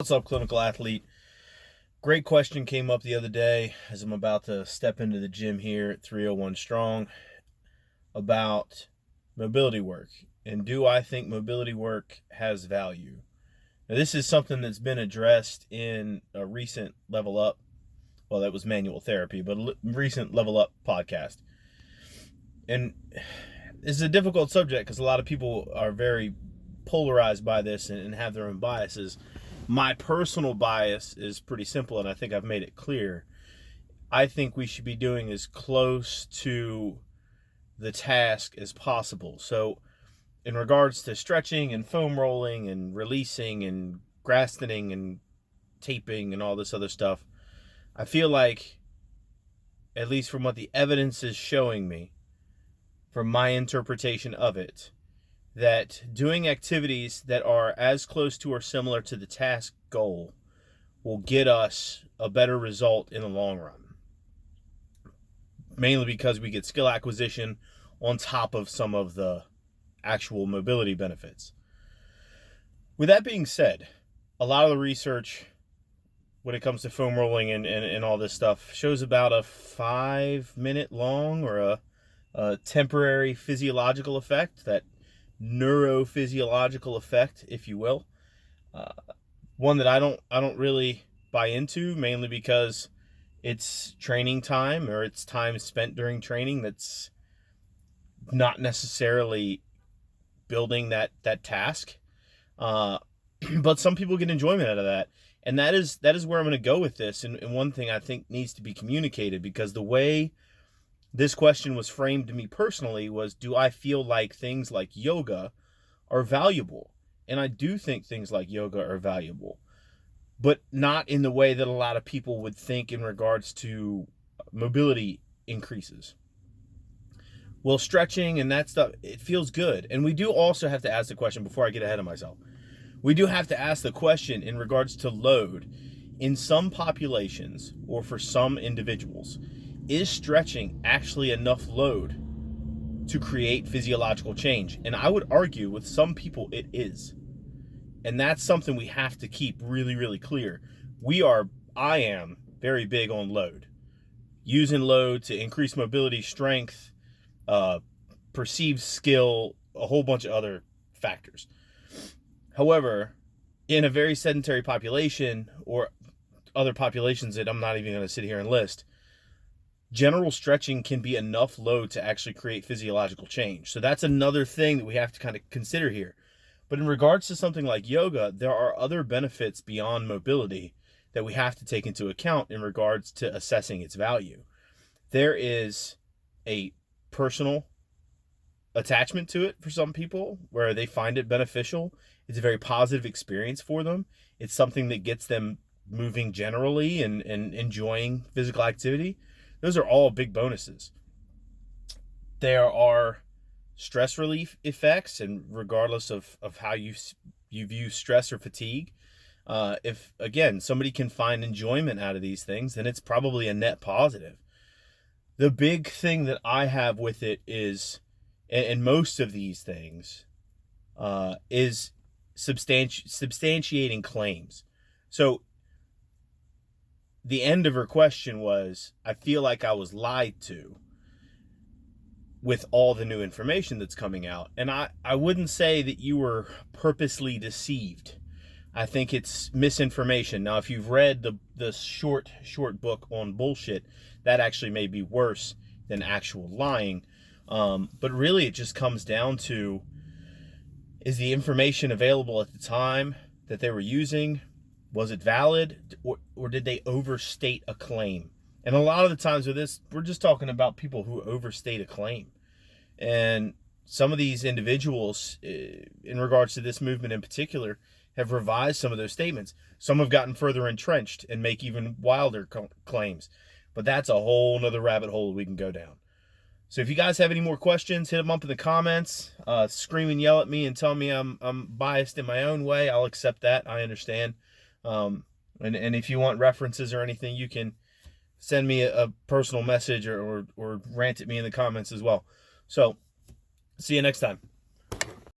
What's up, clinical athlete? Great question came up the other day as I'm about to step into the gym here at 301 Strong about mobility work. And do I think mobility work has value? Now, this is something that's been addressed in a recent Level Up, well, that was manual therapy, but a recent Level Up podcast. And this is a difficult subject because a lot of people are very polarized by this and have their own biases. My personal bias is pretty simple, and I think I've made it clear. I think we should be doing as close to the task as possible. So, in regards to stretching and foam rolling and releasing and grastening and taping and all this other stuff, I feel like, at least from what the evidence is showing me, from my interpretation of it, that doing activities that are as close to or similar to the task goal will get us a better result in the long run. Mainly because we get skill acquisition on top of some of the actual mobility benefits. With that being said, a lot of the research when it comes to foam rolling and all this stuff shows about a 5-minute long or a temporary physiological effect, that neurophysiological effect, if you will. One that I don't really buy into, mainly because it's training time, or it's time spent during training that's not necessarily building that task. But some people get enjoyment out of that. And that is where I'm going to go with this. And one thing I think needs to be communicated, because the way this question was framed to me personally was, do I feel like things like yoga are valuable? And I do think things like yoga are valuable, but not in the way that a lot of people would think in regards to mobility increases. Well, stretching and that stuff, it feels good. And we do also have to ask the question, before I get ahead of myself, we do have to ask the question in regards to load. In some populations, or for some individuals, is stretching actually enough load to create physiological change? And I would argue with some people it is. And that's something we have to keep really, really clear. I am very big on load. Using load to increase mobility, strength, perceived skill, a whole bunch of other factors. However, in a very sedentary population, or other populations that I'm not even going to sit here and list, general stretching can be enough load to actually create physiological change. So that's another thing that we have to kind of consider here. But in regards to something like yoga, there are other benefits beyond mobility that we have to take into account in regards to assessing its value. There is a personal attachment to it for some people, where they find it beneficial. It's a very positive experience for them. It's something that gets them moving generally and enjoying physical activity. Those are all big bonuses. There are stress relief effects, and regardless of how you view stress or fatigue, if, again, somebody can find enjoyment out of these things, then it's probably a net positive. The big thing that I have with it is, and most of these things, is substantiating claims. So the end of her question was, I feel like I was lied to with all the new information that's coming out. And I wouldn't say that you were purposely deceived. I think it's misinformation. Now, if you've read the short book on bullshit, that actually may be worse than actual lying. But really, it just comes down to, is the information available at the time that they were using? Was it valid, or did they overstate a claim? And a lot of the times with this, we're just talking about people who overstate a claim. And some of these individuals, in regards to this movement in particular, have revised some of those statements. Some have gotten further entrenched and make even wilder claims. But that's a whole nother rabbit hole we can go down. So if you guys have any more questions, hit them up in the comments. Scream and yell at me and tell me I'm biased in my own way. I'll accept that. I understand. And if you want references or anything, you can send me a personal message or rant at me in the comments as well. So, see you next time.